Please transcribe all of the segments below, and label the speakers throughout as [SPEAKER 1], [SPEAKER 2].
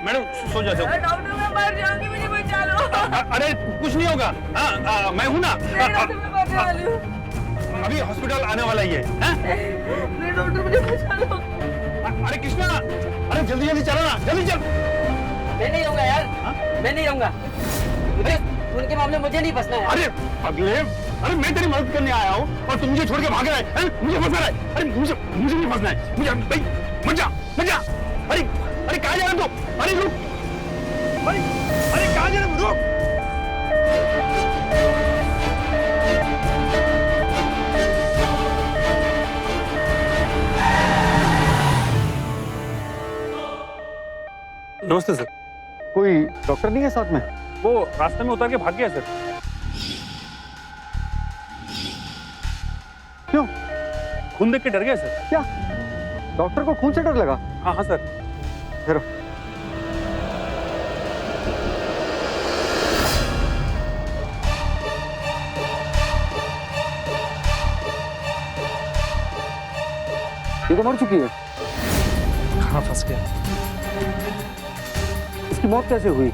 [SPEAKER 1] Madam सो जाते हो।
[SPEAKER 2] Doctor मैं मर जाऊंगी, मुझे बचा लो।
[SPEAKER 1] अरे कुछ नहीं होगा, मैं हूँ ना।
[SPEAKER 2] डॉक्टर मैं बचा लो।
[SPEAKER 1] अभी हॉस्पिटल आने वाला ही है।
[SPEAKER 2] डॉक्टर मुझे बचा लो।
[SPEAKER 1] अरे कृष्णा, अरे जल्दी जल्दी चलो ना, जल्दी चल।
[SPEAKER 3] मैं नहीं रहूंगा यार, मैं नहीं रहूंगा। मुझे उनके मामले मुझे नहीं फंसना है।
[SPEAKER 1] अरे अगले, अरे मैं तेरी मदद करने आया हूँ और तू मुझे छोड़ के भाग रहा है? मुझे फंसा रहा है? अरे मुझे नहीं फंसना है, मुझे भाई मत जा। अरे अरे कहाँ जा रहा तू? अरे रुक, अरे कहाँ जा रहा? रुक। नमस्ते सर।
[SPEAKER 4] कोई डॉक्टर नहीं है साथ में?
[SPEAKER 1] वो रास्ते में उतर के भाग गया सर।
[SPEAKER 4] क्यों?
[SPEAKER 1] खून देख के डर गया सर।
[SPEAKER 4] क्या डॉक्टर को खून से डर लगा?
[SPEAKER 1] हाँ सर।
[SPEAKER 4] ठहरो। ये तो मर चुकी है।
[SPEAKER 1] हाँ फंस गया।
[SPEAKER 4] इसकी मौत कैसे हुई?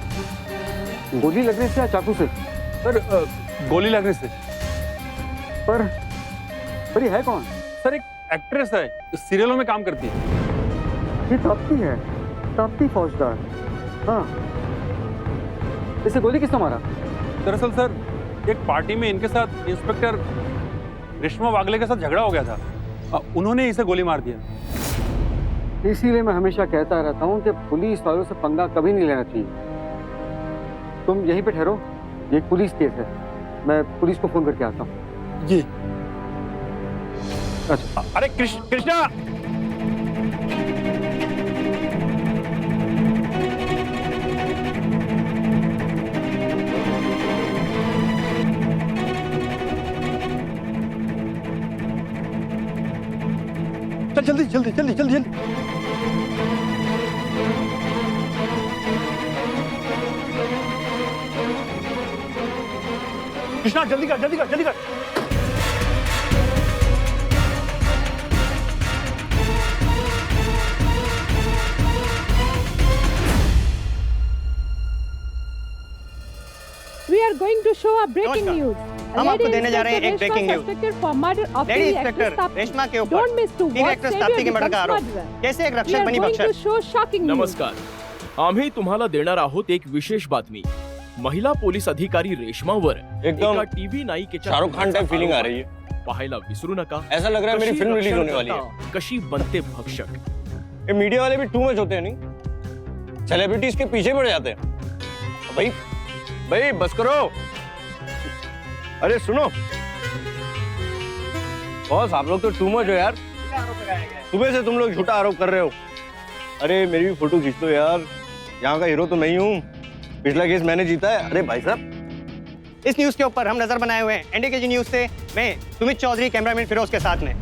[SPEAKER 4] गोली लगने से या चाकू से?
[SPEAKER 1] सर गोली लगने से।
[SPEAKER 4] पर ये है कौन?
[SPEAKER 1] सर एक एक्ट्रेस है, सीरियलों में काम करती है।
[SPEAKER 4] ये ताप्ती है, ताप्ती फौजदार। हाँ, इसे गोली किसने मारा?
[SPEAKER 1] दरअसल सर एक पार्टी में इनके साथ इंस्पेक्टर रेशमा वागले के साथ झगड़ा हो गया था, उन्होंने इसे गोली मार दिया।
[SPEAKER 4] इसीलिए मैं हमेशा कहता रहता हूँ कि पुलिस वालों से पंगा कभी नहीं लेना चाहिए। तुम यहीं पे ठहरो, ये एक पुलिस केस है, मैं पुलिस को फोन करके आता हूँ।
[SPEAKER 1] जी।
[SPEAKER 4] अच्छा।
[SPEAKER 1] अरे कृष्णा, चल जल्दी जल्दी जल्दी जल्दी जल्दी। कृष्णा जल्दी कर जल्दी कर जल्दी कर।
[SPEAKER 5] We are going to show a breaking news.
[SPEAKER 6] हम आपको देने जा रहे हैं एक breaking news. Lady inspector Reshma के ऊपर टीन एक्ट्रेस ताप्ती के मर्डर का आरोप। कैसे एक रक्षक बनी बख्शर?
[SPEAKER 7] नमस्कार, आम्ही तुम्हाला देणार आहोत एक विशेष बातमी। महिला पोलीस अधिकारी रेशमावर
[SPEAKER 6] एकदम
[SPEAKER 7] टीव्ही नायिकेच्या
[SPEAKER 6] शाहरुख खान टाइप फीलिंग आ रही है।
[SPEAKER 7] पाहायला विसरू नका।
[SPEAKER 6] ऐसा लग रहा है मेरी फिल्म रिलीज होने वाली है।
[SPEAKER 7] कशी बनते भक्षक।
[SPEAKER 6] ये मीडिया वाले भी टू मच होते हैं नहीं, सेलिब्रिटीज के पीछे पड़ जाते हैं। भाई बस करो। अरे सुनो बॉस, आप लोग तो टू मच हो यार। सुबह से तुम लोग झूठा आरोप कर रहे हो। अरे मेरी भी फोटो खींच दो यार, यहाँ का हीरो तो नहीं हूँ, पिछला केस मैंने जीता है। अरे भाई साहब,
[SPEAKER 8] इस न्यूज के ऊपर हम नजर बनाए हुए हैं एनडीकेजी न्यूज से मैं सुमित चौधरी, कैमरामैन फिरोज के साथ में।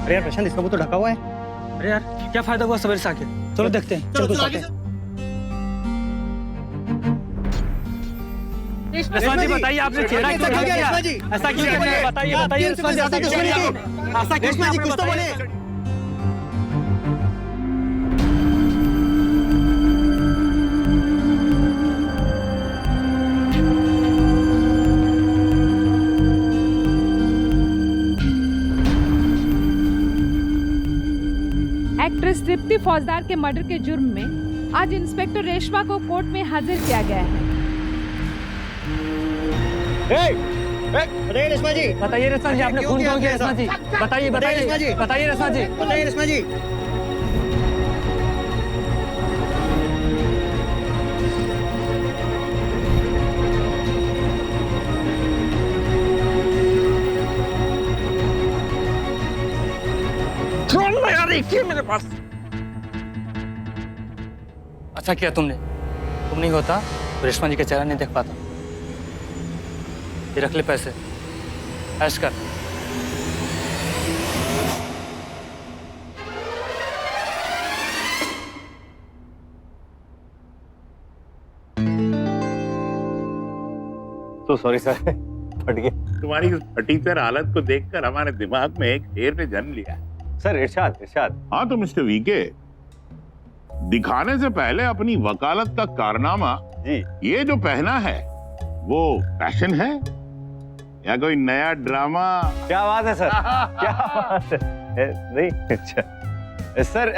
[SPEAKER 8] अरे यार प्रशांत, इसका वो तो ढका हुआ है।
[SPEAKER 3] अरे यार क्या फायदा हुआ सवेरे से आके? चलो देखते हैं।
[SPEAKER 8] चलो आगे।
[SPEAKER 3] रेशमा जी बताइए, आपने चेहरा क्यों ढक दिया? ऐसा क्यों कर रहे हैं? बताइए रेशमा जी, ऐसा क्यों कर रहे हैं? ऐसा क्यों
[SPEAKER 8] रेशमा जी
[SPEAKER 3] आपने
[SPEAKER 8] कुछ तो
[SPEAKER 3] बताया?
[SPEAKER 8] बोले।
[SPEAKER 5] एक्ट्रेस तृप्ति फौजदार के मर्डर के जुर्म में आज इंस्पेक्टर रेशमा को कोर्ट में हाजिर किया गया है।
[SPEAKER 8] बताइए रेशमा जी,
[SPEAKER 3] बताइए रेशमा जी, आपने खून क्यों किया रेशमा जी? बताइए
[SPEAKER 8] रेशमा जी,
[SPEAKER 3] बताइए रेशमा जी।
[SPEAKER 8] बताइए रेशमा जी।
[SPEAKER 3] अच्छा किया तुमने, तुम नहीं होता तो रेशमा जी का चेहरा नहीं देख पाता। ये रख ले पैसे, ऐश कर।
[SPEAKER 6] तो सॉरी सर, फट गया।
[SPEAKER 1] तुम्हारी इस फटीचर हालत को देखकर हमारे दिमाग में एक शेर ने जन्म लिया।
[SPEAKER 6] सर इरशाद इरशाद।
[SPEAKER 1] हाँ तो मिस्टर वीके, दिखाने से पहले अपनी वकालत का कारनामा
[SPEAKER 6] जी,
[SPEAKER 1] ये जो पहना है वो फैशन है या कोई नया ड्रामा?
[SPEAKER 6] क्या बात है सर, क्या बात है। नहीं अच्छा सर,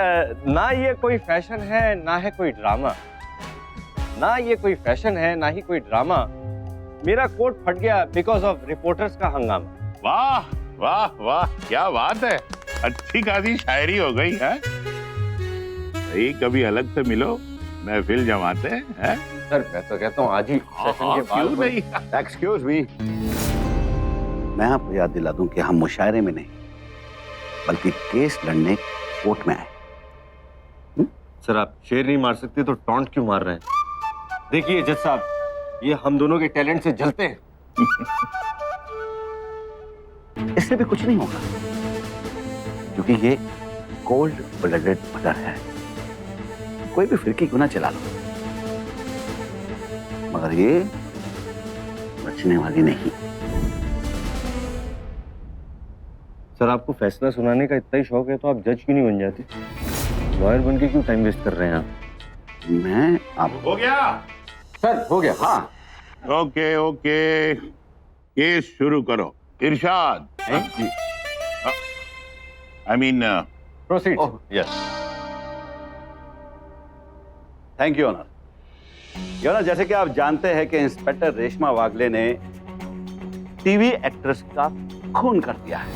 [SPEAKER 6] ना ये कोई फैशन है ना है कोई ड्रामा, ना ये कोई फैशन है ना ही कोई ड्रामा। मेरा कोट फट गया बिकॉज ऑफ रिपोर्टर्स का हंगामा।
[SPEAKER 1] वाह वाह वाह, क्या बात है, अच्छी खासी शायरी हो गई है। भाई कभी अलग से मिलो, महफिल जमाते हैं।
[SPEAKER 6] सर मैं तो कहता हूँ आज ही सेशन के
[SPEAKER 1] क्यों
[SPEAKER 6] बाद।
[SPEAKER 1] नहीं?
[SPEAKER 9] एक्सक्यूज मी, मैं आपको याद दिला दूं कि हम मुशायरे में नहीं बल्कि केस लड़ने कोर्ट में आए।
[SPEAKER 6] सर आप शेर नहीं मार सकते तो टॉन्ट क्यों मार रहे हैं? देखिए जज साहब, ये हम दोनों के टैलेंट से जलते हैं।
[SPEAKER 9] इससे भी कुछ नहीं होगा क्योंकि ये कोल्ड ब्लडेड मर्डर है। कोई भी फिरकी क्यों ना चला लो, मगर ये बचने वाली नहीं।
[SPEAKER 6] सर आपको फैसला सुनाने का इतना ही शौक है तो आप जज क्यों नहीं बन जाते? लॉयर बन के क्यों टाइम वेस्ट कर रहे हैं आप?
[SPEAKER 9] मैं आप
[SPEAKER 1] हो गया
[SPEAKER 9] सर, हो गया। हाँ
[SPEAKER 1] ओके ओके, केस शुरू करो। Irshad,
[SPEAKER 6] ji
[SPEAKER 1] I mean
[SPEAKER 6] proceed.
[SPEAKER 9] Oh.
[SPEAKER 6] Yes
[SPEAKER 9] thank you honour. Honour, जैसे कि आप जानते हैं कि इंस्पेक्टर रेशमा वागले ने टीवी एक्ट्रेस का खून कर दिया है।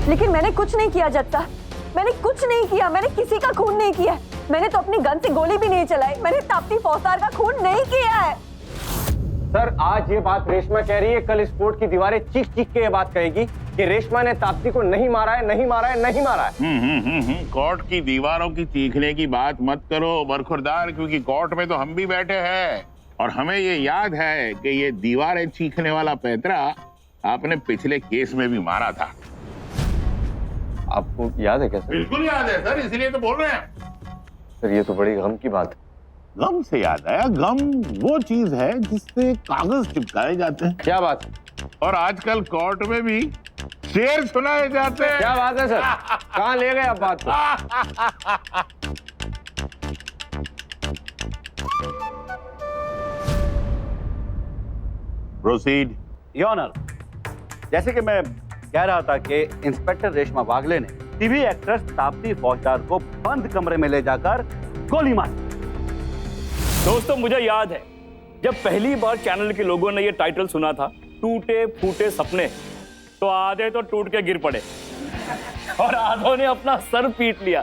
[SPEAKER 2] लेकिन मैंने कुछ नहीं किया जज साहब, मैंने कुछ नहीं किया, मैंने किसी का खून नहीं किया। मैंने तो अपनी गन से गोली भी नहीं चलाई, मैंने ताप्ती फौजदार का खून नहीं किया है।
[SPEAKER 8] सर आज ये बात रेशमा कह रही है, कल इस कोर्ट की दीवारें चीख चीख के ये बात कहेगी कि रेशमा ने ताप्ती को नहीं मारा है, नहीं मारा है, नहीं मारा है।
[SPEAKER 1] कोर्ट की दीवारों की चीखने की बात मत करो बरखुरदार, क्योंकि कोर्ट में तो हम भी बैठे हैं और हमें ये याद है कि ये दीवारें चीखने वाला पैतरा आपने पिछले केस में भी मारा था।
[SPEAKER 6] आपको याद है क्या सर?
[SPEAKER 1] बिल्कुल याद है सर, इसलिए तो बोल रहे हैं।
[SPEAKER 6] सर ये तो बड़ी गम की बात है।
[SPEAKER 1] गम से याद आया, गम वो चीज है जिससे कागज चिपकाए जाते हैं।
[SPEAKER 6] क्या बात?
[SPEAKER 1] और आजकल कोर्ट में भी शेर सुनाए जाते हैं।
[SPEAKER 8] क्या बात है सर, कहाँ ले गए आप बात को?
[SPEAKER 1] प्रोसीड।
[SPEAKER 9] योर ऑनर, जैसे कि मैं कह रहा था कि इंस्पेक्टर रेशमा वागले ने टीवी एक्ट्रेस ताप्ती फौजदार को बंद कमरे में ले जाकर गोली मारी।
[SPEAKER 10] दोस्तों मुझे याद है जब पहली बार चैनल के लोगों ने ये टाइटल सुना था, टूटे फूटे सपने, तो आधे तो टूट के गिर पड़े और आधों ने अपना सर पीट लिया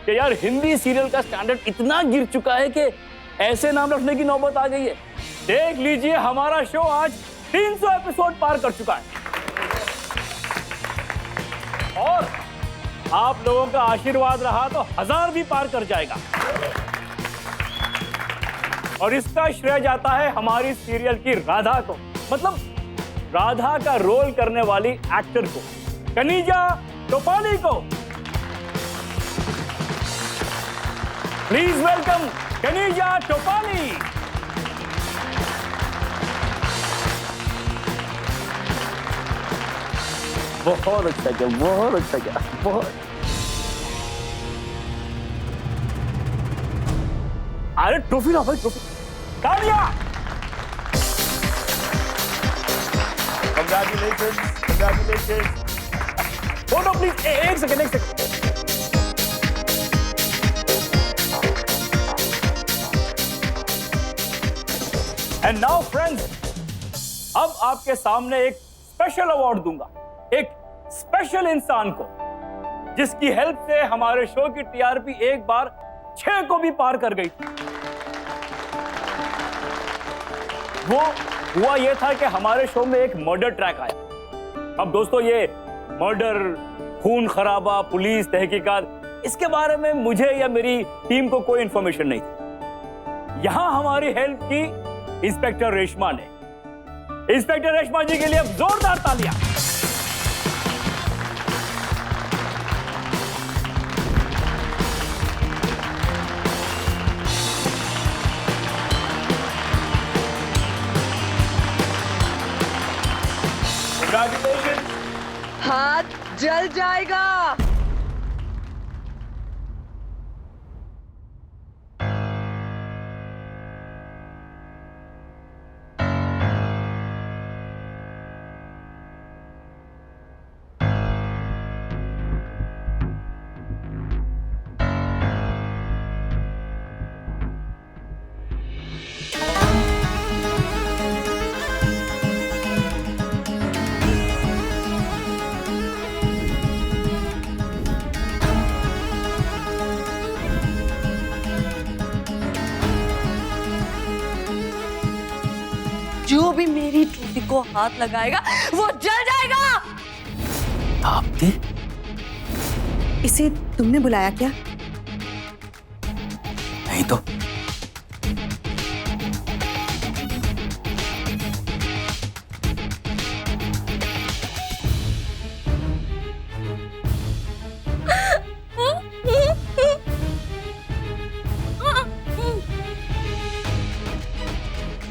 [SPEAKER 10] कि यार हिंदी सीरियल का स्टैंडर्ड इतना गिर चुका है कि ऐसे नाम रखने की नौबत आ गई है। देख लीजिए हमारा शो आज 300 एपिसोड पार कर चुका है और आप लोगों का आशीर्वाद रहा तो 1000 भी पार कर जाएगा। और इसका श्रेय जाता है हमारी सीरियल की राधा को, मतलब राधा का रोल करने वाली एक्टर को, कनीजा टोपाली को। Please welcome Kaniza Topali. बहुत अच्छा किया, बहुत अच्छा किया, बहुत। अरे ट्रॉफी ला भाई, ट्रॉफी। तालियां। Congratulations, congratulations. फोटो प्लीज, एक सेकंड, एक सेकंड। एंड नाउ फ्रेंड्स, अब आपके सामने एक स्पेशल अवार्ड दूंगा एक स्पेशल इंसान को, जिसकी हेल्प से हमारे शो की टीआरपी एक बार 6 को भी पार कर गई। वो हुआ ये था कि हमारे शो में एक मर्डर ट्रैक आया। अब दोस्तों, ये मर्डर, खून खराबा, पुलिस, तहकीकात, इसके बारे में मुझे या मेरी टीम को कोई इंफॉर्मेशन नहीं थी। यहां हमारी हेल्प की इंस्पेक्टर रेशमा ने। इंस्पेक्टर रेशमा जी के लिए जोरदार तालियां। Congratulations.
[SPEAKER 2] हाथ जल जाएगा। जो भी मेरी ट्रॉफी को हाथ लगाएगा वो जल जाएगा।
[SPEAKER 3] ताप्ती,
[SPEAKER 2] इसे तुमने बुलाया क्या?
[SPEAKER 3] नहीं तो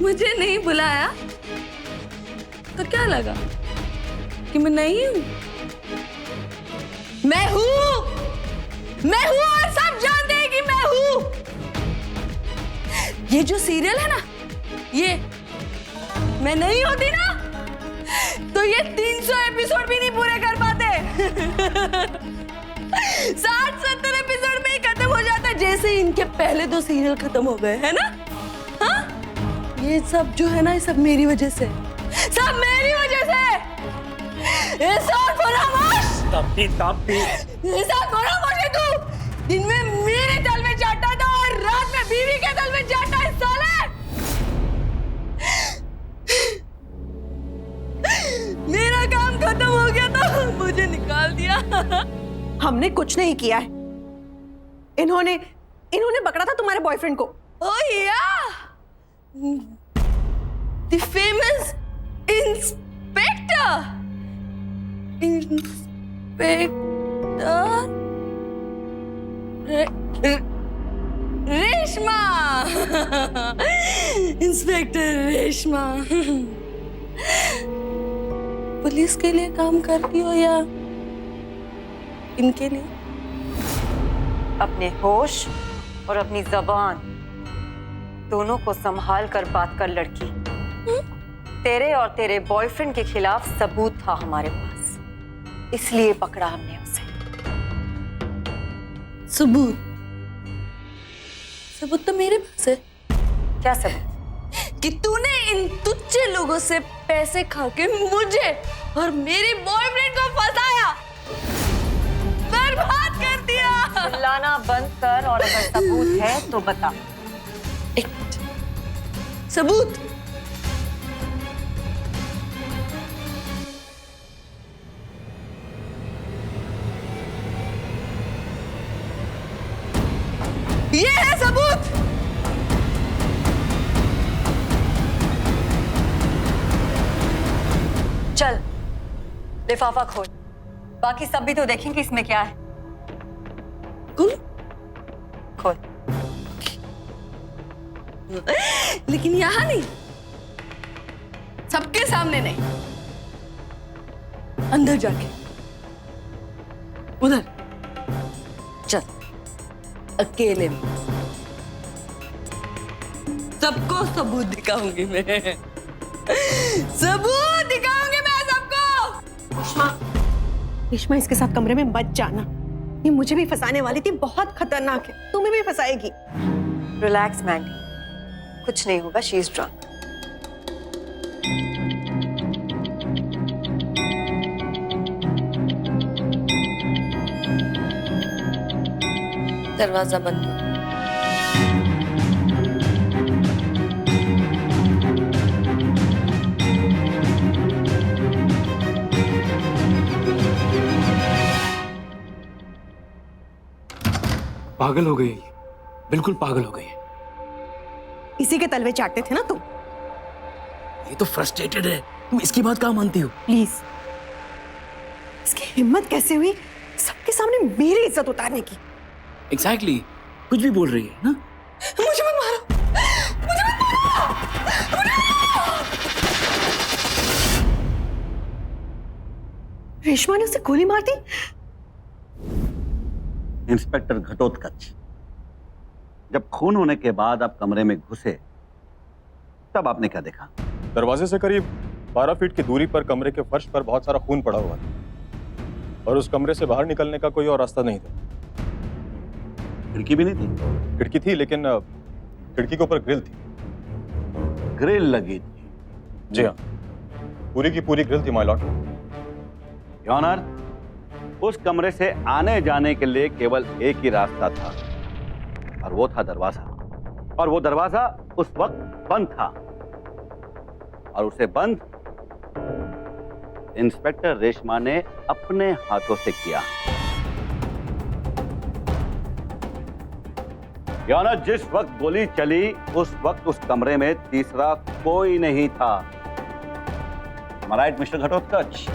[SPEAKER 2] मुझे नहीं बुलाया तो क्या लगा कि मैं नहीं हूं? मैं हूं और सब जानते हैं कि मैं हूं। ये जो सीरियल है ना, ये मैं नहीं होती ना तो ये 300 एपिसोड भी नहीं पूरे कर पाते। 60-70 एपिसोड में ही खत्म हो जाता, जैसे इनके पहले 2 सीरियल खत्म हो गए है ना। हाँ, ये सब जो है ना, ये सब मेरी वजह से, सब मेरी वजह से। तू दिन में मेरे तल में जाता था और रात में बीवी के तल में जाता है साले। मेरा काम खत्म हो गया तो मुझे निकाल दिया।
[SPEAKER 11] हमने कुछ नहीं किया है। इन्होंने पकड़ा था तुम्हारे बॉयफ्रेंड को।
[SPEAKER 2] ओह या, the famous inspector. Reshma. Inspector Reshma. Police के लिए काम करती हो या इनके लिए?
[SPEAKER 12] अपने होश और अपनी जबान दोनों को संभाल कर बात कर लड़की। तेरे और तेरे बॉयफ्रेंड के खिलाफ सबूत था हमारे पास, इसलिए पकड़ा हमने उसे।
[SPEAKER 2] सबूत तो मेरे पास है।
[SPEAKER 12] क्या सबूत?
[SPEAKER 2] कि तूने इन तुच्छ लोगों से पैसे खा के मुझे और मेरे बॉयफ्रेंड को फंसाया, बर्बाद कर दिया।
[SPEAKER 12] चिल्लाना बंद कर और अगर सबूत है तो बता।
[SPEAKER 2] एक सबूत? ये है सबूत।
[SPEAKER 12] चल लिफाफा खोल, बाकी सब भी तो देखेंगे इसमें क्या है। खोल।
[SPEAKER 2] लेकिन यहां नहीं, सबके सामने नहीं, अंदर जाके, उधर चल, अकेले में सबको सबूत दिखाऊंगी मैं। सबूत दिखाऊंगी मैं सबको।
[SPEAKER 11] रेशमा, इसके साथ कमरे में मत जाना। ये मुझे भी फंसाने वाली थी, बहुत खतरनाक है, तुम्हें भी फंसाएगी।
[SPEAKER 12] रिलैक्स मैंडी, कुछ नहीं होगा, शी इज ड्रंक।
[SPEAKER 2] दरवाजा बंद करो।
[SPEAKER 3] पागल हो गई, बिल्कुल पागल हो गई।
[SPEAKER 11] इसी के तलवे चाटते थे ना तुम।
[SPEAKER 3] ये तो फ्रस्ट्रेटेड है, तुम इसकी बात कहाँ मानती हो?
[SPEAKER 11] प्लीज, इसकी हिम्मत कैसे हुई सबके सामने मेरी इज्जत उतारने की?
[SPEAKER 3] एग्जैक्टली, कुछ भी बोल रही है ना।
[SPEAKER 11] मुझे मत मारो, मुझे मत मारो। रेशमा ने उसे गोली मार दी।
[SPEAKER 9] इंस्पेक्टर घटोत्कच, जब खून होने के बाद आप कमरे में घुसे तब आपने क्या देखा?
[SPEAKER 6] दरवाजे से करीब 12 फीट की दूरी पर कमरे के फर्श पर बहुत सारा खून पड़ा हुआ था और उस कमरे से बाहर निकलने का कोई और रास्ता नहीं था।
[SPEAKER 9] खिड़की भी नहीं थी?
[SPEAKER 6] खिड़की थी, लेकिन खिड़की के ऊपर ग्रिल थी।
[SPEAKER 9] ग्रिल लगी थी?
[SPEAKER 6] जी हाँ, पूरी की पूरी ग्रिल थी माय लॉर्ड।
[SPEAKER 9] योर ऑनर, उस कमरे से आने जाने के लिए केवल एक ही रास्ता था और वो था दरवाजा, और वो दरवाजा उस वक्त बंद था और उसे बंद इंस्पेक्टर रेशमा ने अपने हाथों से किया। योर ऑनर, जिस वक्त गोली चली उस वक्त उस कमरे में तीसरा कोई नहीं था। Right mister Ghatotkach?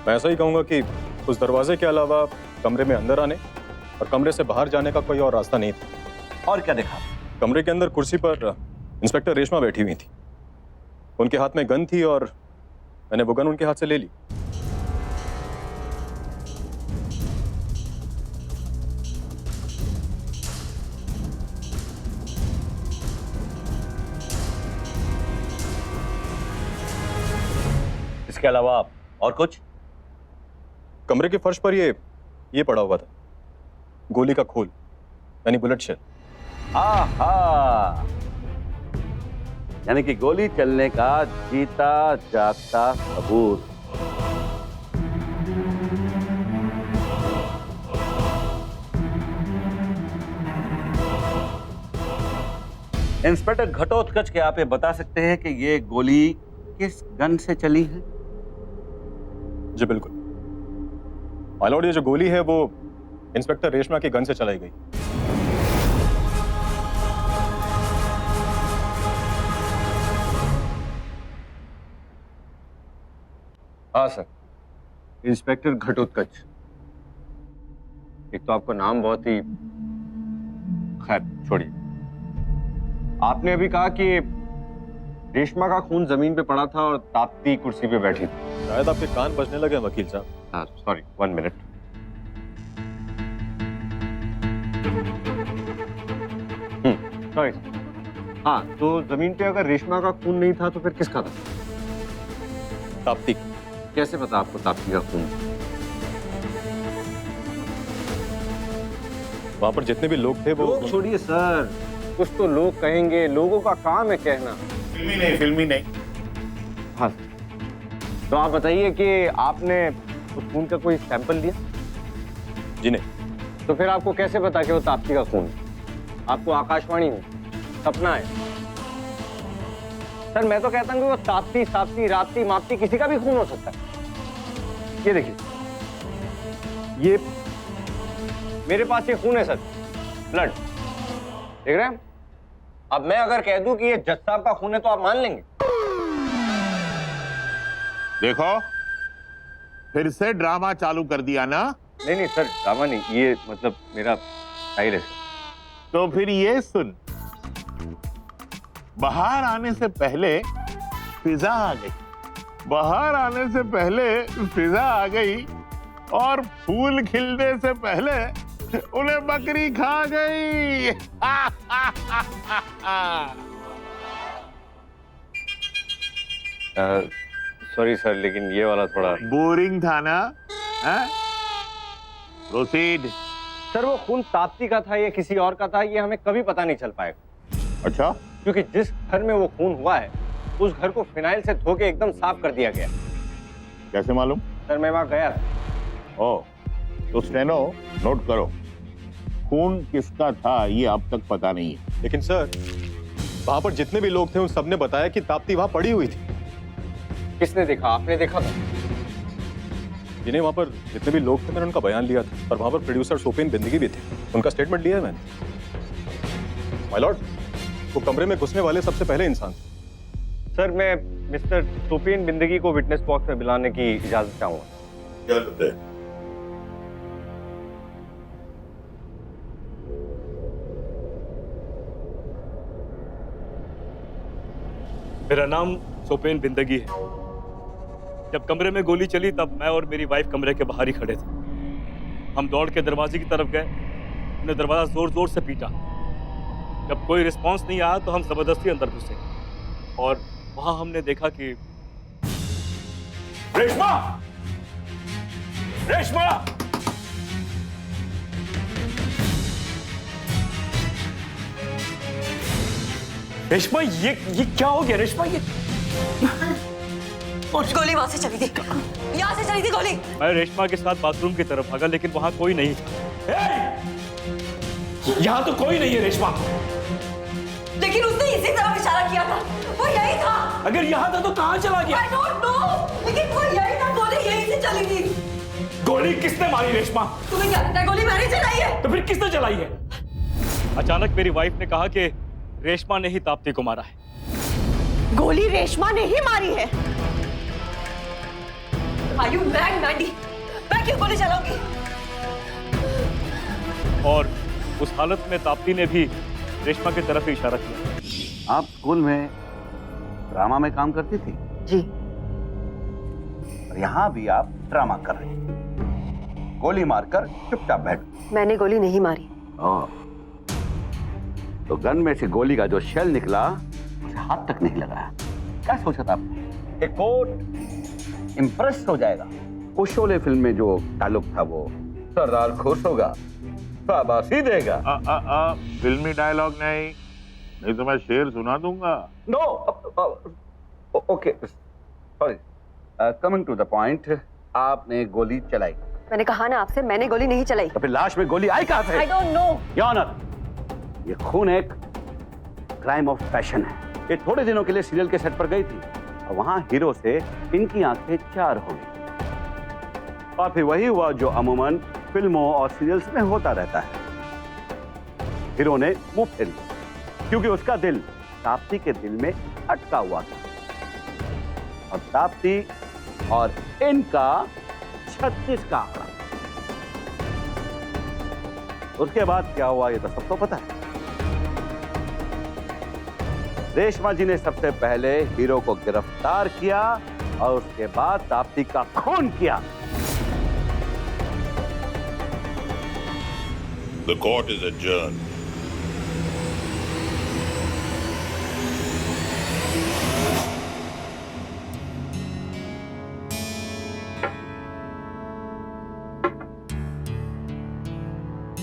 [SPEAKER 6] मैं ऐसा ही कहूंगा कि उस दरवाजे के अलावा कमरे में अंदर आने और कमरे से बाहर जाने का कोई और रास्ता नहीं था।
[SPEAKER 9] और क्या देखा?
[SPEAKER 6] कमरे के अंदर कुर्सी पर इंस्पेक्टर रेशमा बैठी हुई थी। उनके हाथ में गन थी और मैंने वो गन उनके हाथ से ले ली।
[SPEAKER 9] इसके अलावा और कुछ?
[SPEAKER 6] कमरे के फर्श पर ये पड़ा हुआ था, गोली का खोल, यानी बुलेट शेल।
[SPEAKER 9] आहा, यानी कि गोली चलने का जीता जागता सबूत। इंस्पेक्टर घटोत्कच, क्या आप ये बता सकते हैं कि ये गोली किस गन से चली है?
[SPEAKER 6] जी बिल्कुल माय लॉर्ड, ये जो गोली है वो इंस्पेक्टर रेशमा की गन से चलाई गई।
[SPEAKER 8] हाँ सर, इंस्पेक्टर घटोत्कच। एक तो आपका नाम बहुत ही, खैर छोड़िए। आपने अभी कहा कि रेशमा का खून जमीन पे पड़ा था और ताप्ती कुर्सी पे बैठी थी।
[SPEAKER 6] शायद आपके कान बजने लगे वकील साहब।
[SPEAKER 8] हाँ सॉरी, 1 मिनट। सॉरी। हाँ, तो जमीन पे अगर रेशमा का खून नहीं था तो फिर किसका था?
[SPEAKER 6] ताप्ती।
[SPEAKER 8] कैसे पता आपको ताप्ती का खून?
[SPEAKER 6] वहां पर जितने भी लोग थे वो।
[SPEAKER 8] लोग छोड़िए सर, कुछ तो लोग कहेंगे, लोगों का काम है कहना।
[SPEAKER 1] फिल्मी नहीं।
[SPEAKER 8] हाँ, तो आप बताइए कि आपने उस खून का कोई सैंपल लिया?
[SPEAKER 6] जी नहीं।
[SPEAKER 8] तो फिर आपको कैसे पता कि वो ताप्ती का खून है? आपको आकाशवाणी में सपना है? सर मैं तो कहता हूँ कि वो ताप्ती, साप्ती, राप्ती, माप्ती किसी का भी खून हो सकता है। ये देखिए, ये मेरे पास ये खून है सर, ब्लड, देख रहे हैं? अब मैं अगर कह दूं कि ये जज साहब का खून है तो आप मान लेंगे?
[SPEAKER 1] देखो, फिर से ड्रामा चालू कर दिया ना?
[SPEAKER 8] नहीं नहीं सर, ड्रामा नहीं, ये मतलब मेरा शायर है सर।
[SPEAKER 1] तो फिर ये सुन, बाहर आने से पहले फिजा आ गई, बाहर आने से पहले फिजा आ गई और फूल खिलने से पहले उन्हें बकरी खा गई।
[SPEAKER 8] सॉरी सर, लेकिन ये वाला थोड़ा
[SPEAKER 1] बोरिंग था ना? प्रोसीड।
[SPEAKER 8] सर वो खून ताप्ती का था या किसी और का था, ये हमें कभी पता नहीं चल पाएगा।
[SPEAKER 1] अच्छा?
[SPEAKER 8] क्योंकि जिस घर में वो खून हुआ है उस घर को फिनाइल से धो के एकदम साफ कर दिया गया।
[SPEAKER 1] कैसे मालूम?
[SPEAKER 8] सर मैं वहां गया था।
[SPEAKER 1] ओह,
[SPEAKER 13] तो स्टेनो नोट करो, खून किसका था ये अब तक पता नहीं है।
[SPEAKER 6] लेकिन सर, वहां पर जितने भी लोग थे उन सबने बताया कि ताप्ती वहां पड़ी हुई थी।
[SPEAKER 4] किसने देखा? आपने देखा था?
[SPEAKER 6] जिन्हें वहां पर जितने भी लोग थे मैंने उनका बयान लिया था, और वहां पर प्रोड्यूसर सोपेन बिंदगी भी थे, उनका स्टेटमेंट लिया है मैंने। माय लॉर्ड, वो कमरे में घुसने वाले सबसे पहले इंसान थे।
[SPEAKER 8] सर, मैं मिस्टर सुपीन बिंदगी को विटनेस बॉक्स में बुलाने की इजाजत चाहूंगा।
[SPEAKER 10] मेरा नाम सोपेन बिंदगी है। जब कमरे में गोली चली तब मैं और मेरी वाइफ कमरे के बाहर ही खड़े थे। हम दौड़ के दरवाजे की तरफ गए, हमने दरवाजा जोर जोर से पीटा। जब कोई रिस्पांस नहीं आया तो हम जबरदस्ती अंदर घुसे और वहां हमने देखा कि रेशमा! रेशमा! रेशमा, ये क्या हो गया रेशमा? ये
[SPEAKER 12] गोली वहां से चली थी, यहाँ से चली थी गोली।
[SPEAKER 10] मैं रेशमा के साथ बाथरूम की तरफ भागा, लेकिन वहां कोई नहीं था। यहाँ तो कोई नहीं है रेशमा।
[SPEAKER 12] लेकिन उसने इसी तरफ इशारा किया था, वो यही था।
[SPEAKER 10] अगर यहाँ था तो कहाँ चला गया?
[SPEAKER 12] I don't know, लेकिन वो यही था, गोली यहीं से चली थी।
[SPEAKER 10] गोली किसने मारी रेशमा?
[SPEAKER 12] तुम्हें क्या लगता है गोली मैंने चलाई है?
[SPEAKER 10] तो फिर किसने चलाई है? अचानक मेरी वाइफ ने कहा कि रेशमा ने ही ताप्ती को मारा है।
[SPEAKER 11] गोली रेशमा ने ही मारी है।
[SPEAKER 12] Are you mad, Mandy? मैं क्यों गोली चलाऊंगी?
[SPEAKER 10] और उस हालत में ताप्ती ने भी रेशमा की तरफ इशारा किया।
[SPEAKER 9] आप स्कूल में ड्रामा में काम करती थी?
[SPEAKER 12] जी।
[SPEAKER 9] और यहाँ भी आप ड्रामा कर रही हैं। गोली मारकर चुपचाप बैठ।
[SPEAKER 12] मैंने गोली नहीं मारी।
[SPEAKER 9] ओह, तो गन में से गोली का जो शेल निकला उसे हाथ तक नहीं लगाया। क्या सोचा था आपने? एक कोर्ट इम्प्रेस हो जाएगा। वो शोले फिल्म में जो डायलॉग था वो, सरदार खुश होगा, शाबाशी देगा।
[SPEAKER 13] फिल्मी डायलॉग नहीं तो मैं शेर सुना दूंगा।
[SPEAKER 9] No, okay, sorry, coming to the point, आपने गोली चलाई।
[SPEAKER 12] मैंने कहा ना आपसे, मैंने गोली नहीं चलाई।
[SPEAKER 9] तो फिर लाश में गोली आई कहां से?
[SPEAKER 12] I don't know।
[SPEAKER 9] Your honour, ये खून एक क्राइम ऑफ पैशन है। ये थोड़े दिनों के लिए सीरियल के सेट पर गई थी और वहां हीरो से इनकी आंखें चार हो गई, और फिर वही हुआ जो अमूमन फिल्मों और सीरियल्स में होता रहता है। हीरो ने मुंह फेर लिया क्योंकि उसका दिल ताप्ती के दिल में अटका हुआ था, और ताप्ती और इनका 36 का आंकड़ा। उसके बाद क्या हुआ ये तो सबको पता है। रेशमा जी ने सबसे पहले हीरो को गिरफ्तार किया और उसके बाद ताप्ती का खून किया।
[SPEAKER 13] The court is adjourned.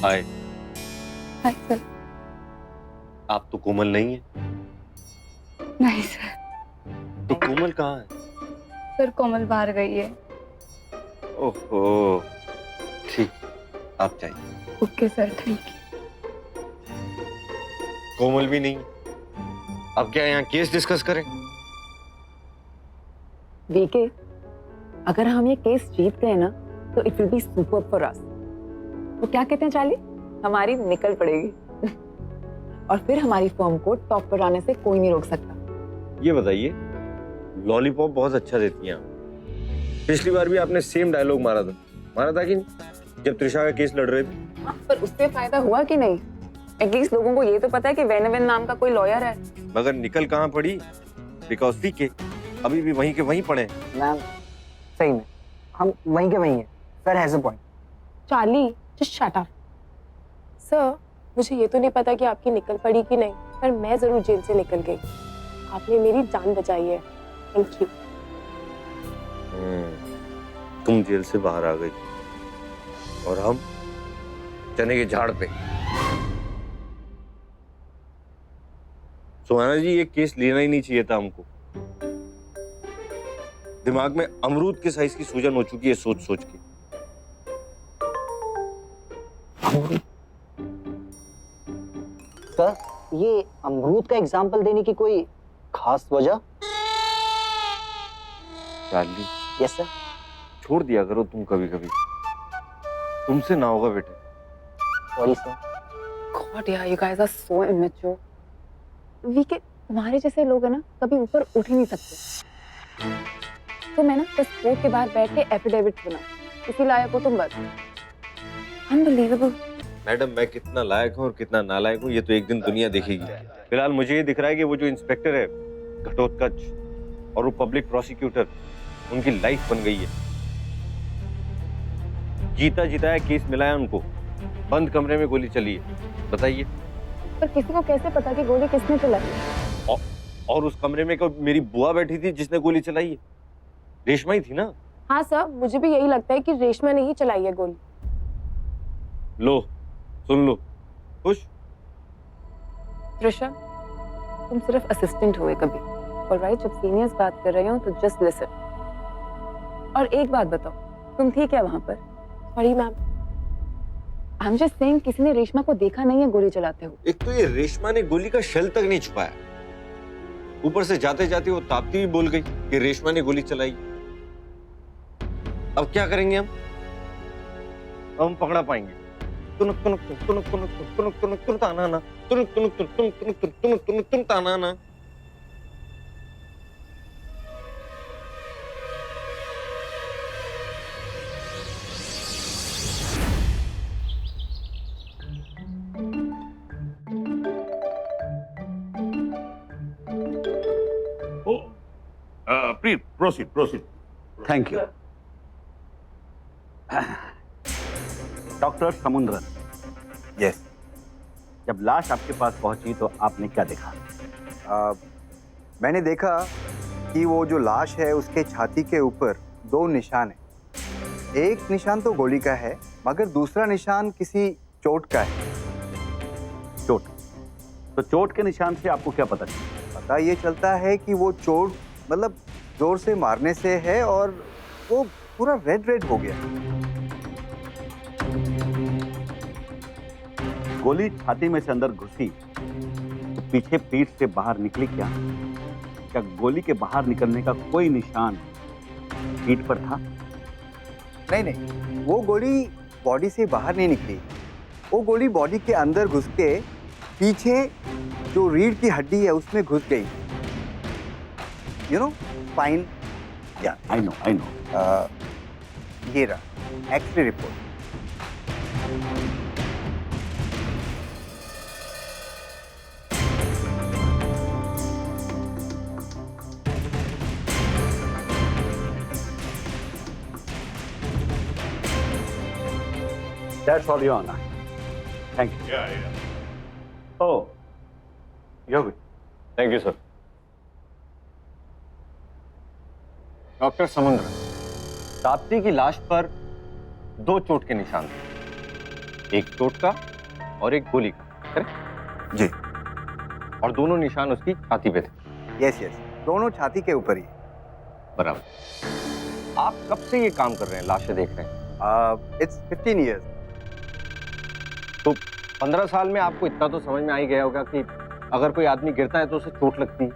[SPEAKER 8] Hi.
[SPEAKER 5] Hi sir.
[SPEAKER 8] आप तो कोमल नहीं है।
[SPEAKER 5] नहीं सर।
[SPEAKER 8] तो कोमल कहाँ है?
[SPEAKER 5] सर कोमल बाहर गई है।
[SPEAKER 8] ओहो, ठीक, आप जाइए।
[SPEAKER 5] Okay sir, thank you.
[SPEAKER 8] Komal भी नहीं। अब क्या यहाँ केस डिस्कस करें?
[SPEAKER 14] वीके, अगर हम ये केस जीत गए ना तो it will be super for us. तो क्या कहते हैं चार्ली, हमारी निकल पड़ेगी और फिर हमारी फर्म को टॉप पर आने से कोई नहीं रोक सकता।
[SPEAKER 8] ये बताइए, लॉलीपॉप बहुत अच्छा देती हैं आप। पिछली बार भी आपने सेम डायलॉग मारा था कि नहीं, जब त्रिशा का केस लड़ रहे थे।
[SPEAKER 14] पर उससे फायदा हुआ कि नहीं? एटलीस्ट लोगों को ये तो पता है कि वेनवेन नाम का कोई लॉयर है।
[SPEAKER 8] मगर निकल कहाँ पड़ी? बिकॉज के अभी भी वहीं के वहीं पड़े।
[SPEAKER 15] मैम सही में हम वहीं के वहीं हैं। Sir has a point.
[SPEAKER 11] Charlie just shut up. Sir मुझे ये तो नहीं पता कि आपकी निकल पड़ी कि नहीं, पर मैं जरूर जेल से निकल गई। आपने मेरी जान बचाई है, थैंक यू।
[SPEAKER 8] तुम जेल से बाहर आ गई और हम चने के झाड़ पे। सुहाना जी, ये केस लेना ही नहीं चाहिए था हमको। दिमाग में अमरूद के साइज की सूजन हो चुकी है सोच सोच के।
[SPEAKER 15] सर, ये अमरूद का एग्जाम्पल देने की कोई खास वजह?
[SPEAKER 8] Charlie,
[SPEAKER 15] yes sir.
[SPEAKER 8] छोड़ दिया करो तुम कभी कभी, तुमसे ना होगा बेटे।
[SPEAKER 15] Sorry sir.
[SPEAKER 14] God, yeah, you guys are so immature. VK, तुम्हारे जैसे लोग है ना कभी ऊपर उठ ही नहीं सकते। तो मैं ना बस कोर्ट के बाहर बैठ के एफिडेविट सुना, इसी लायक हो तुम बस। Unbelievable.
[SPEAKER 8] मैडम, मैं कितना लायक हूँ और कितना नालायक हूँ ये तो एक दिन दुनिया देखेगी। फिलहाल मुझे ये दिख रहा है कि वो जो इंस्पेक्टर है घटोत्कच और वो पब्लिक प्रोसिक्यूटर, उनकी लाइफ बन गई है। जीता जिताया केस मिला है उनको, बंद कमरे में गोली चली है। बताइए।
[SPEAKER 14] पर किसी को कैसे पता कि गोली किसने चलाई?
[SPEAKER 8] और उस कमरे में को मेरी बुआ बैठी थी जिसने गोली चलाई है, रेशमा ही थी ना?
[SPEAKER 11] हाँ सर, मुझे भी यही लगता है कि रेशमा ने ही चलाई है गोली।
[SPEAKER 8] लो, सुन लो, खुश?
[SPEAKER 14] त्रिशा, तुम सिर्फ असिस्टेंट हुए कभी, और राइट, जब सीनियर्स बात कर रहे हो तो जस्ट लिसन। और एक बात बताओ, तुम थी क्या वहां पर?
[SPEAKER 11] Sorry ma'am.
[SPEAKER 14] I am just saying, किसी ने रेशमा को देखा नहीं है गोली चलाते हुए।
[SPEAKER 8] एक तो ये रेशमा ने गोली का शेल तक नहीं छुपाया, ऊपर से जाते जाते वो ताप्ती भी बोल गई कि रेशमा ने गोली चलाई। अब क्या करेंगे हम पकड़ा पाएंगे? तुनक तुनक तुनक तुनक तुनक तुनक तुनक ताना ना, तुनक तुनक तुनक तुनक तुनक तुनक तुनक तुनक ताना ना।
[SPEAKER 13] Please proceed proceed.
[SPEAKER 9] Thank you. Doctor Samudran,
[SPEAKER 16] yes.
[SPEAKER 9] जब लाश आपके पास पहुंची तो आपने क्या देखा?
[SPEAKER 16] मैंने देखा कि वो जो लाश है उसके छाती के ऊपर 2 निशान है। एक निशान तो गोली का है, मगर दूसरा निशान किसी चोट का है।
[SPEAKER 9] चोट? तो चोट के निशान से आपको क्या पता चला?
[SPEAKER 16] पता ये चलता है कि वो चोट मतलब जोर से मारने से है, और वो पूरा रेड रेड हो गया।
[SPEAKER 9] गोली छाती में से अंदर घुसी तो पीछे पीठ से बाहर निकली क्या? क्या गोली के बाहर निकलने का कोई निशान पीठ पर था?
[SPEAKER 16] नहीं नहीं, वो गोली बॉडी से बाहर नहीं निकली। वो गोली बॉडी के अंदर घुस के पीछे जो रीढ़ की हड्डी है उसमें घुस गई। You know, spine.
[SPEAKER 9] Yeah, I know.
[SPEAKER 16] ये रहा x-ray report.
[SPEAKER 9] That's all, Your Honor. Thank you.
[SPEAKER 13] Yeah.
[SPEAKER 9] Oh, you're good.
[SPEAKER 8] Thank you sir. Doctor समुद्र, ताप्ती की लाश पर 2 चोट के निशान थे, एक चोट का और एक गोली का, करेक्ट?
[SPEAKER 16] जी।
[SPEAKER 8] और दोनों निशान उसकी छाती पे थे।
[SPEAKER 16] यस यस, दोनों छाती के ऊपर ही।
[SPEAKER 8] बराबर। आप कब से ये काम कर रहे हैं, लाशें देख रहे हैं?
[SPEAKER 16] It's 15 years।
[SPEAKER 8] तो 15 साल में आपको इतना तो समझ में आ ही गया होगा कि अगर कोई आदमी गिरता है तो उसे चोट लगती है।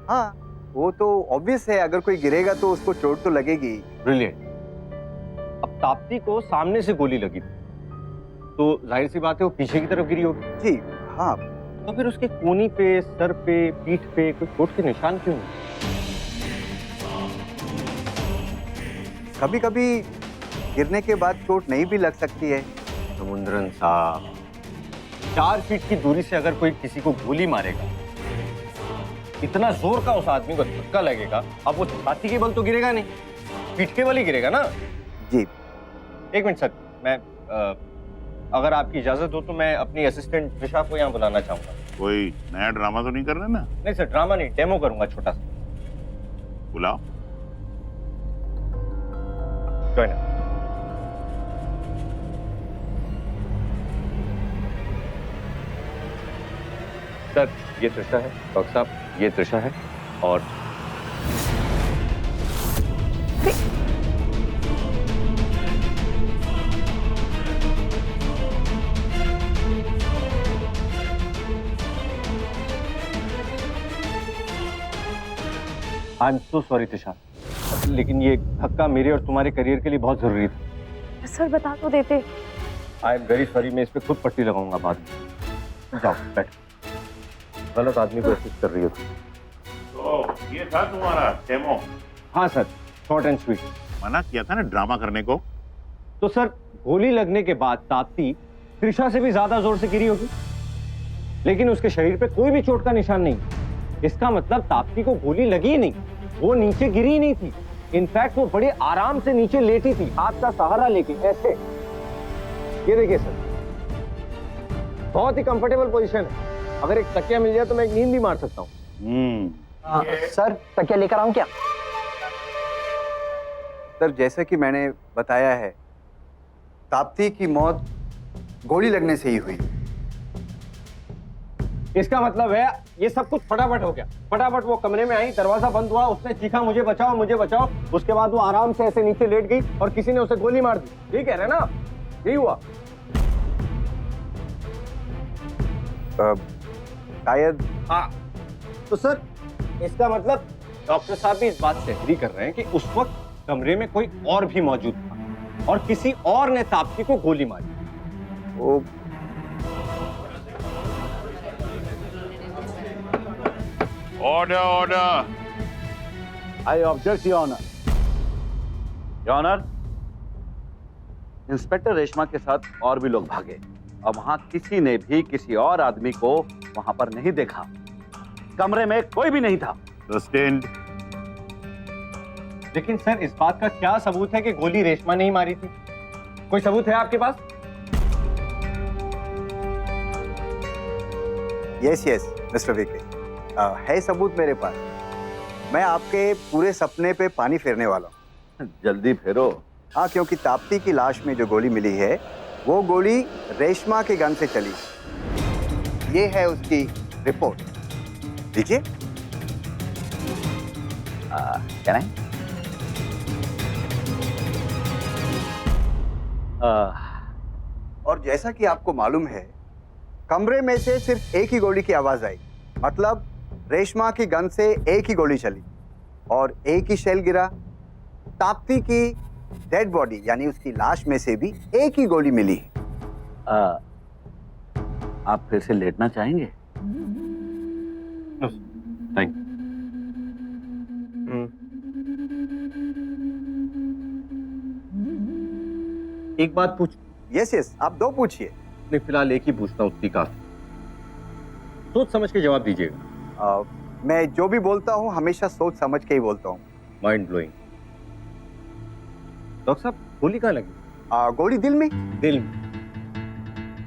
[SPEAKER 16] हाँ, वो तो ऑब्वियस है, अगर कोई गिरेगा तो उसको चोट तो लगेगी।
[SPEAKER 8] ब्रिलियंट। अब ताप्ती को सामने से गोली लगी थी, तो जाहिर सी बात है वो पीछे की तरफ गिरी होगी।
[SPEAKER 16] जी हाँ।
[SPEAKER 8] तो फिर उसके कोनी पे, सर पे, पीठ पे कोई चोट के निशान क्यों नहीं?
[SPEAKER 16] कभी कभी गिरने के बाद चोट नहीं भी लग सकती है।
[SPEAKER 8] समुद्रन साहब, 4 फीट की दूरी से अगर कोई किसी को गोली मारेगा, इतना जोर का उस आदमी को धक्का लगेगा, अब वो छाती के बल तो गिरेगा नहीं, पीठ के बल ही गिरेगा ना?
[SPEAKER 16] जी।
[SPEAKER 8] 1 मिनट सर, मैं अगर आपकी इजाजत हो तो मैं अपनी असिस्टेंट त्रिशा को यहाँ बुलाना चाहूंगा।
[SPEAKER 13] कोई नया ड्रामा तो नहीं कर रहे ना?
[SPEAKER 8] नहीं सर, ड्रामा नहीं, डेमो करूंगा छोटा सा।
[SPEAKER 13] बुलाओ।
[SPEAKER 8] ज्वाइन। सर, ये त्रिशा है, डॉक्टर साहब ये त्रिशा है, और I am so sorry Tisha, लेकिन ये धक्का मेरे और तुम्हारे करियर के लिए बहुत जरूरी था।
[SPEAKER 11] सर बता तो देते।
[SPEAKER 8] आई एम वेरी सॉरी, मैं इस पे खुद पट्टी लगाऊंगा बाद में। जाओ बैठ, गलत आदमी को असिस्ट कर रही हो।
[SPEAKER 13] तो ये था तुम्हारा डेमो?
[SPEAKER 8] हाँ सर, शॉर्ट एंड स्वीट।
[SPEAKER 13] मना किया था ना ड्रामा करने को।
[SPEAKER 8] तो सर गोली लगने के बाद ताप्ती त्रिशा से भी ज्यादा जोर से गिरी होगी, लेकिन उसके शरीर पे कोई भी चोट का निशान नहीं। इसका मतलब ताप्ती को गोली लगी ही नहीं, वो नीचे गिरी ही नहीं थी। इनफैक्ट वो बड़े आराम से नीचे लेटी थी, हाथ का सहारा लेके ऐसे। ये देखिए सर, बहुत ही कंफर्टेबल पोजीशन है। अगर एक तकिया मिल जाए तो मैं एक नींद भी मार सकता हूँ।
[SPEAKER 15] सर तकिया लेकर आऊं क्या?
[SPEAKER 16] सर जैसा कि मैंने बताया है, ताप्ती की मौत गोली लगने से ही हुई।
[SPEAKER 8] इसका मतलब है ये सब कुछ फटाफट हो गया। फटाफट वो कमरे में आई, दरवाजा बंद हुआ, उसने चीखा मुझे बचाओ मुझे बचाओ। उसके बाद वो आराम से ऐसे नीचे लेट गई और किसी ने उसे गोली मार दी। यही कह रहे हैं ना? यही हुआ
[SPEAKER 16] शायद।
[SPEAKER 8] हाँ, तो सर इसका मतलब डॉक्टर साहब भी इस बात से एग्री कर रहे हैं कि उस वक्त कमरे में कोई और भी मौजूद था और किसी और ने ताप्ती को गोली मारी।
[SPEAKER 16] वो
[SPEAKER 13] order order.
[SPEAKER 9] I object your honour. Your honour, inspector Reshma के साथ और भी लोग भागे और वहां किसी ने भी किसी और आदमी को वहां पर नहीं देखा। कमरे में कोई भी नहीं था।
[SPEAKER 13] सस्टेन्ड।
[SPEAKER 8] लेकिन सर इस बात का क्या सबूत है कि गोली रेशमा ने ही मारी थी? कोई सबूत है आपके पास?
[SPEAKER 16] यस यस मिस्टर विके, है सबूत मेरे पास। मैं आपके पूरे सपने पे पानी फेरने वाला हूँ।
[SPEAKER 9] जल्दी फेरो।
[SPEAKER 16] हाँ, क्योंकि ताप्ती की लाश में जो गोली मिली है वो गोली रेशमा के गन से चली। ये है उसकी रिपोर्ट, देखिए।
[SPEAKER 9] क्या नहीं?
[SPEAKER 16] और जैसा कि आपको मालूम है, कमरे में से सिर्फ एक ही गोली की आवाज आई। मतलब रेशमा की गन से एक ही गोली चली और एक ही शेल गिरा। ताप्ती की डेड बॉडी यानी उसकी लाश में से भी एक ही गोली मिली।
[SPEAKER 9] आप फिर से लेटना चाहेंगे?
[SPEAKER 8] थैंक एक बात पूछ।
[SPEAKER 16] यस यस, आप दो पूछिए।
[SPEAKER 8] नहीं, फिलहाल एक ही पूछता हूँ, काफी। सोच समझ के जवाब दीजिएगा।
[SPEAKER 16] मैं जो भी बोलता हूँ हमेशा सोच समझ के ही बोलता हूँ।
[SPEAKER 8] Mind blowing. डॉक्टर साहब गोली कहाँ लगी?
[SPEAKER 16] गोली दिल में।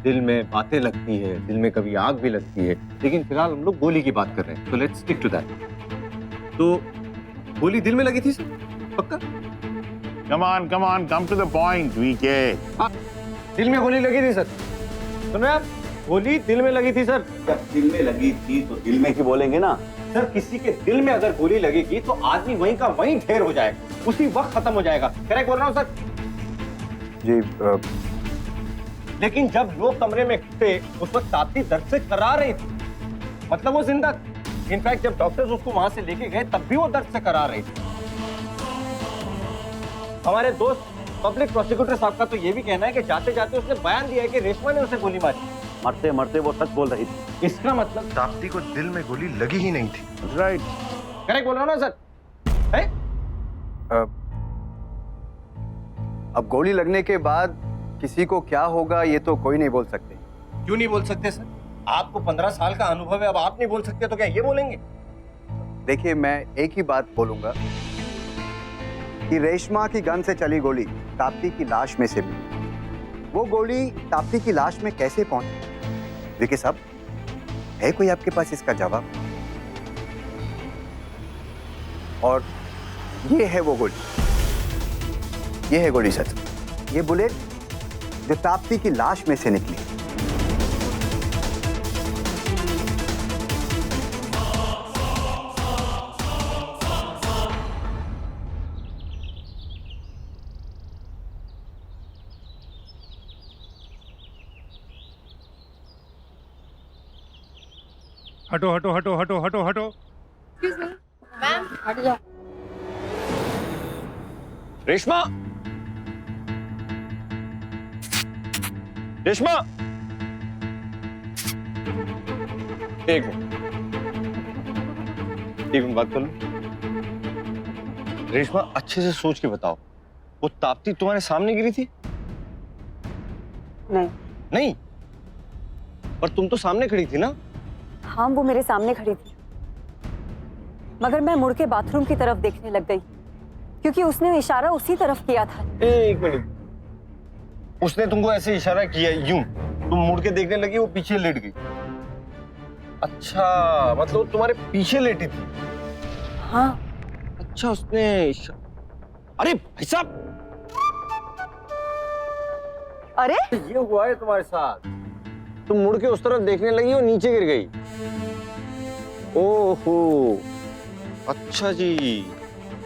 [SPEAKER 8] दिल में बातें लगती है, दिल में कभी आग भी लगती है, लेकिन फिलहाल हम लोग गोली की बात कर रहे हैं, तो लेट्स स्टिक टू दैट। तो गोली दिल में लगी थी सर, पक्का?
[SPEAKER 13] Come on come to the point VK.
[SPEAKER 8] दिल में गोली लगी थी सर। सुन रहे आप? गोली दिल में लगी थी सर।
[SPEAKER 9] जब दिल में लगी थी तो दिल में ही बोलेंगे ना।
[SPEAKER 8] सर किसी के दिल में अगर गोली लगेगी तो आदमी वहीं का वहीं ढेर हो जाएगा, उसी वक्त खत्म हो जाएगा। करेक्ट बोल रहा हूँ सर?
[SPEAKER 16] जी।
[SPEAKER 8] लेकिन जब लोग कमरे में थे उस वक्त ताप्ती दर्द से कराह रही थी, मतलब वो जिंदा। इनफैक्ट जब डॉक्टर्स उसको वहां से लेके गए तब भी वो दर्द से कराह रही थी। हमारे दोस्त पब्लिक प्रोसिक्यूटर साहब का तो ये भी कहना है कि जाते जाते उसने बयान दिया है कि रेशमा ने उसे गोली मारी।
[SPEAKER 9] मरते मरते वो सच बोल रही थी।
[SPEAKER 8] इसका मतलब
[SPEAKER 17] ताप्ती को दिल में गोली लगी ही नहीं थी।
[SPEAKER 13] राइट।
[SPEAKER 8] करेक्ट बोल रहा हूँ ना सर? है?
[SPEAKER 16] अब गोली लगने के बाद किसी को क्या होगा ये तो कोई नहीं बोल सकते।
[SPEAKER 8] क्यों नहीं बोल सकते सर? आपको 15 साल का अनुभव है, अब आप नहीं बोल सकते तो क्या ये बोलेंगे?
[SPEAKER 16] देखिए, मैं एक ही बात बोलूंगा कि रेशमा की गन से चली गोली ताप्ती की लाश में से मिली। वो गोली ताप्ती की लाश में कैसे पहुंची? विके साहब, है कोई आपके पास इसका जवाब? और ये है वो गोली, ये है गोली सर, ये बुलेट जो ताप्ती की लाश में से निकली।
[SPEAKER 17] हटो हटो हटो हटो हटो हटो।
[SPEAKER 11] मैम हट जाओ।
[SPEAKER 8] रेशमा, रेशमा, एक मिनट बात कर लो। रेशमा, अच्छे से सोच के बताओ, वो ताप्ती तुम्हारे सामने गिरी थी?
[SPEAKER 12] नहीं।
[SPEAKER 8] नहीं? पर तुम तो सामने खड़ी थी ना?
[SPEAKER 12] हाँ, वो मेरे सामने खड़ी थी, मगर मैं मुड़ के बाथरूम की तरफ देखने लग गई क्योंकि उसने इशारा उसी तरफ किया था।
[SPEAKER 8] एक मिनट, उसने तुमको ऐसे इशारा किया यूं, तुम मुड़ के देखने लगी, वो पीछे लेट गई। अच्छा, मतलब वो तुम्हारे पीछे लेटी थी?
[SPEAKER 12] हाँ।
[SPEAKER 8] अच्छा, उसने अरे भाई साहब,
[SPEAKER 12] अरे
[SPEAKER 8] ये हुआ है तुम्हारे साथ। तुम मुड़ के उस तरफ देखने लगी और नीचे गिर गई। ओहो, अच्छा जी,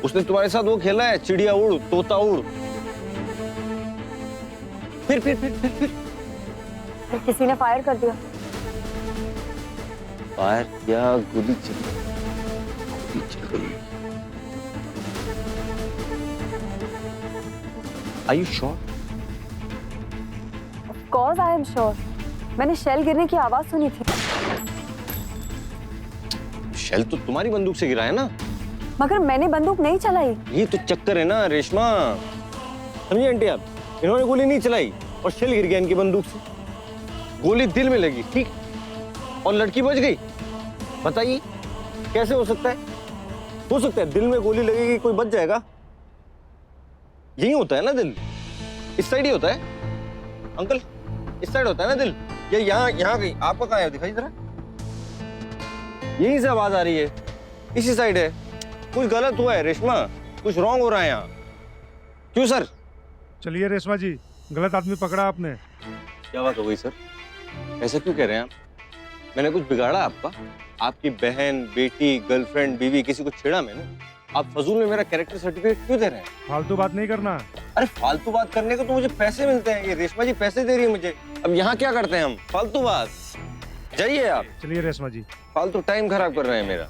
[SPEAKER 8] उसने तुम्हारे साथ वो खेला है, चिड़िया उड़ तोता उड़। फिर
[SPEAKER 12] किसी ने फायर कर दिया।
[SPEAKER 8] फायर किया, गोली चल गई। Are you sure?
[SPEAKER 12] Of course I am sure. मैंने शेल गिरने की आवाज सुनी थी।
[SPEAKER 8] शेल तो तुम्हारी बंदूक से गिरा है ना?
[SPEAKER 12] मगर मैंने बंदूक नहीं चलाई।
[SPEAKER 8] ये तो चक्कर है ना रेशमा, समझी आंटी आप? इन्होंने गोली नहीं चलाई और शेल गिर गया इनकी बंदूक से। गोली दिल में लगी, ठीक, और लड़की बच गई। बताइए कैसे हो सकता है? हो सकता है दिल में गोली लगेगी, कोई बच जाएगा? यही होता है ना दिल, इस साइड ही होता है अंकल, इस साइड होता है ना दिल, या यहाँ कहीं? आपका कहाँ है, दिखाई जरा। यहीं से आवाज आ रही है, इसी साइड है। कुछ गलत हुआ है रेशमा, कुछ रॉन्ग हो रहा है यहाँ। क्यों सर?
[SPEAKER 18] चलिए रेशमा जी, गलत आदमी पकड़ा आपने।
[SPEAKER 8] क्या बात हो गई सर? ऐसा क्यों कह रहे हैं आप? मैंने कुछ बिगाड़ा आपका? आपकी बहन, बेटी, गर्लफ्रेंड, बीवी, किसी को छेड़ा मैंने? आप फजूल में मेरा कैरेक्टर सर्टिफिकेट क्यों दे रहे हैं?
[SPEAKER 18] फालतू बात नहीं करना।
[SPEAKER 8] अरे फालतू बात करने को तो मुझे पैसे मिलते हैं, ये रेशमा जी पैसे दे रही है मुझे। अब यहाँ क्या करते हैं हम? फालतू बात। जाइए आप।
[SPEAKER 18] चलिए रेशमा जी।
[SPEAKER 8] फालतू टाइम खराब कर रहे हैं मेरा।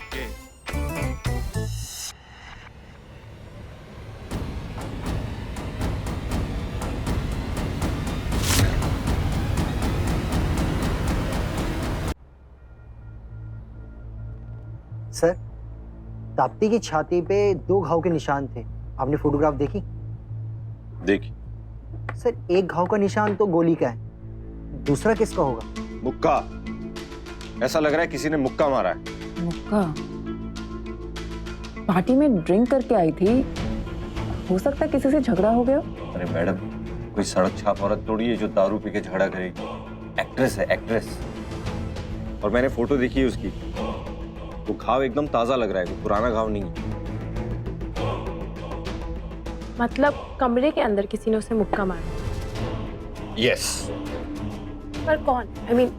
[SPEAKER 15] सर, ताप्ती की छाती पे 2 घाव के निशान थे, आपने फोटोग्राफ देखी?
[SPEAKER 8] देखी।
[SPEAKER 15] सर, एक घाव का निशान तो गोली का है, दूसरा किसका होगा?
[SPEAKER 8] मुक्का। ऐसा लग रहा है किसी ने मुक्का मारा है।
[SPEAKER 14] मुक्का? पार्टी में ड्रिंक करके आई थी, हो सकता है किसी से झगड़ा हो गया।
[SPEAKER 8] अरे मैडम, कोई सड़क छाप औरत थोड़ी है जो दारू पी के झगड़ा करेगी। एक्ट्रेस है, एक्ट्रेस। और मैंने फोटो देखी है उसकी, वो घाव एकदम ताजा लग रहा है, वो पुराना घाव नहीं है।
[SPEAKER 11] मतलब कमरे के अंदर किसी ने उसे मुक्का मारा?
[SPEAKER 8] यस।
[SPEAKER 11] पर कौन? I mean,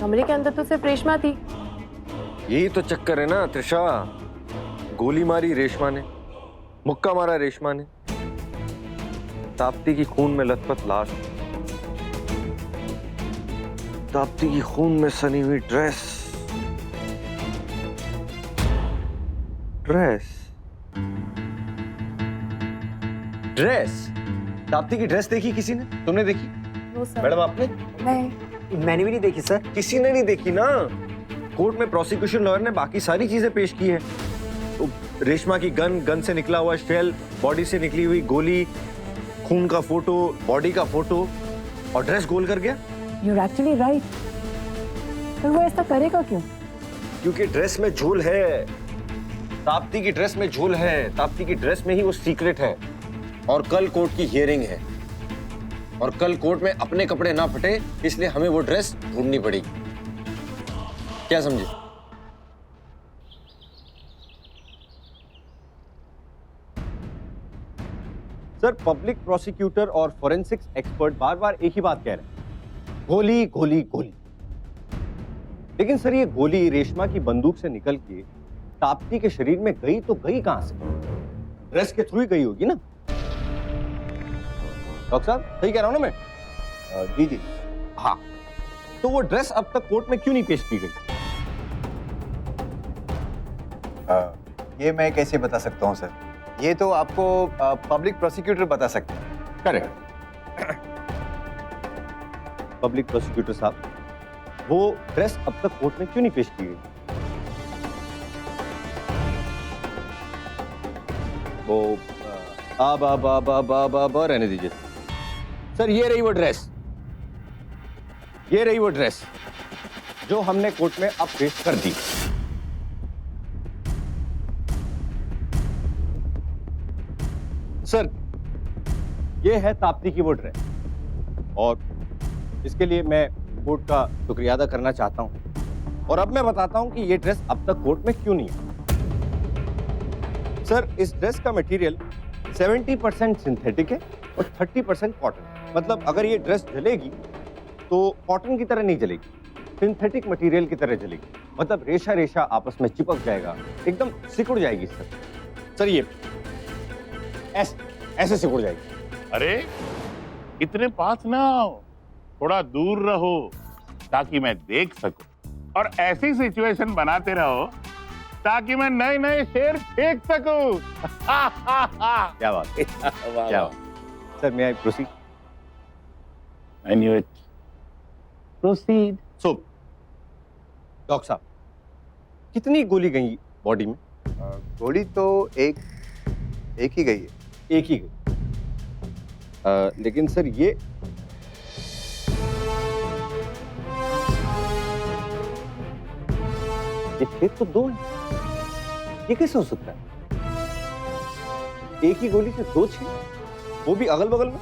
[SPEAKER 11] कमरे के अंदर तो सिर्फ रेशमा थी।
[SPEAKER 8] यही तो चक्कर है ना त्रिशा, गोली मारी रेशमा ने, मुक्का मारा रेशमा ने, ताप्ती की खून में लथपथ लाश, ताप्ती की खून में सनी हुई ड्रेस। ताप्ती की ड्रेस देखी किसी ने? तुमने देखी?
[SPEAKER 11] No sir.
[SPEAKER 8] मैडम आपने?
[SPEAKER 11] नहीं।
[SPEAKER 15] मैंने भी नहीं देखी सर।
[SPEAKER 8] किसी ने नहीं देखी ना। कोर्ट में प्रोसिक्यूशन लॉयर ने बाकी सारी चीजें पेश की है। तो रेशमा की गन से निकला हुआ शेल, बॉडी से निकली हुई गोली, खून का फोटो, बॉडी का फोटो, और ड्रेस गोल कर गया।
[SPEAKER 14] You're actually right. पर वो ऐसा करेगा क्यों?
[SPEAKER 8] क्योंकि ड्रेस में झोल है, ताप्ती की ड्रेस में झोल है, ताप्ती की ड्रेस में ही वो सीक्रेट है। और कल कोर्ट की हियरिंग है, और कल कोर्ट में अपने कपड़े ना फटे, इसलिए हमें वो ड्रेस ढूंढनी पड़ेगी। क्या समझे? सर, पब्लिक प्रोसिक्यूटर और फोरेंसिक्स एक्सपर्ट बार बार एक ही बात कह रहे हैं, गोली गोली गोली। लेकिन सर, ये गोली रेशमा की बंदूक से निकल के ताप्ती के शरीर में गई तो गई कहां से? ड्रेस के थ्रू ही गई होगी ना। डॉक्टर साहब, सही कह रहा हूं ना मैं? जी जी, हाँ। तो वो ड्रेस अब तक कोर्ट में क्यों नहीं पेश की गई?
[SPEAKER 16] ये मैं कैसे बता सकता हूँ सर, ये तो आपको पब्लिक प्रोसिक्यूटर बता सकते हैं।
[SPEAKER 6] करेक्ट। पब्लिक प्रोसिक्यूटर साहब, वो ड्रेस अब तक कोर्ट में क्यों नहीं पेश की गई? वो रहने दीजिए सर। ये रही वो ड्रेस, ये रही वो ड्रेस जो हमने कोर्ट में अब पेश कर दी। सर, ये है ताप्ती की वो ड्रेस, और इसके लिए मैं कोर्ट का शुक्रिया अदा करना चाहता हूं। और अब मैं बताता हूं कि ये ड्रेस अब तक कोर्ट में क्यों नहीं है। सर, इस ड्रेस का मटेरियल 70% सिंथेटिक है और 30% कॉटन। मतलब अगर ये ड्रेस जलेगी तो कॉटन की तरह नहीं जलेगी, सिंथेटिक मटेरियल की तरह जलेगी। मतलब रेशा रेशा आपस में चिपक जाएगा, एकदम सिकुड़ जाएगी सर। सर, ये ऐसे सिकुड़ जाएगी।
[SPEAKER 13] अरे इतने पास ना आओ, थोड़ा दूर रहो ताकि मैं देख सकूं, और ऐसी सिचुएशन बनाते रहो ताकि मैं नए नए शेर फेंक सकूं।
[SPEAKER 6] क्या बात है, क्या बात। सर, मैं I proceed?
[SPEAKER 13] I knew it. Proceed.
[SPEAKER 6] So, doctor साहब, कितनी गोली गई बॉडी में?
[SPEAKER 16] गोली तो एक ही गई है।
[SPEAKER 6] एक ही गई। लेकिन सर ये छेद तो दो हैं। ये कैसे हो सकता है? एक ही गोली से दो छेद, वो भी अगल बगल में?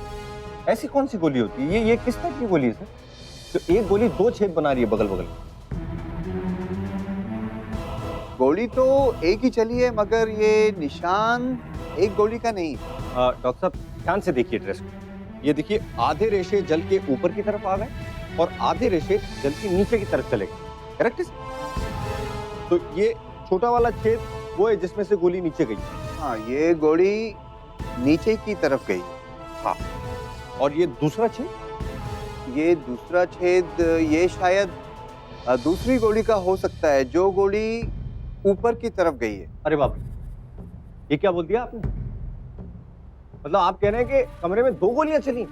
[SPEAKER 6] ऐसी कौन सी गोली होती है? ये किस टाइप की गोली है सर? तो एक गोली दो छेद बना रही है बगल बगल में।
[SPEAKER 16] गोली तो एक ही चली है, मगर ये निशान एक गोली का नहीं।
[SPEAKER 6] डॉक्टर साहब, ध्यान से देखिए ड्रेस को। ये देखिए, आधे रेशे जल के ऊपर की तरफ आ गए और आधे रेशे जल के नीचे की तरफ चले गए। करेक्ट है? तो ये छोटा वाला छेद वो है जिसमें से गोली नीचे गई।
[SPEAKER 16] हाँ, ये गोली नीचे की तरफ गई।
[SPEAKER 6] हाँ, और ये दूसरा छेद?
[SPEAKER 16] ये दूसरा छेद ये शायद दूसरी गोली का हो सकता है, जो गोली ऊपर की तरफ गई है।
[SPEAKER 6] अरे बाप रे, ये क्या बोल दिया आपने? मतलब आप कह रहे हैं कि कमरे में दो गोलियां चली?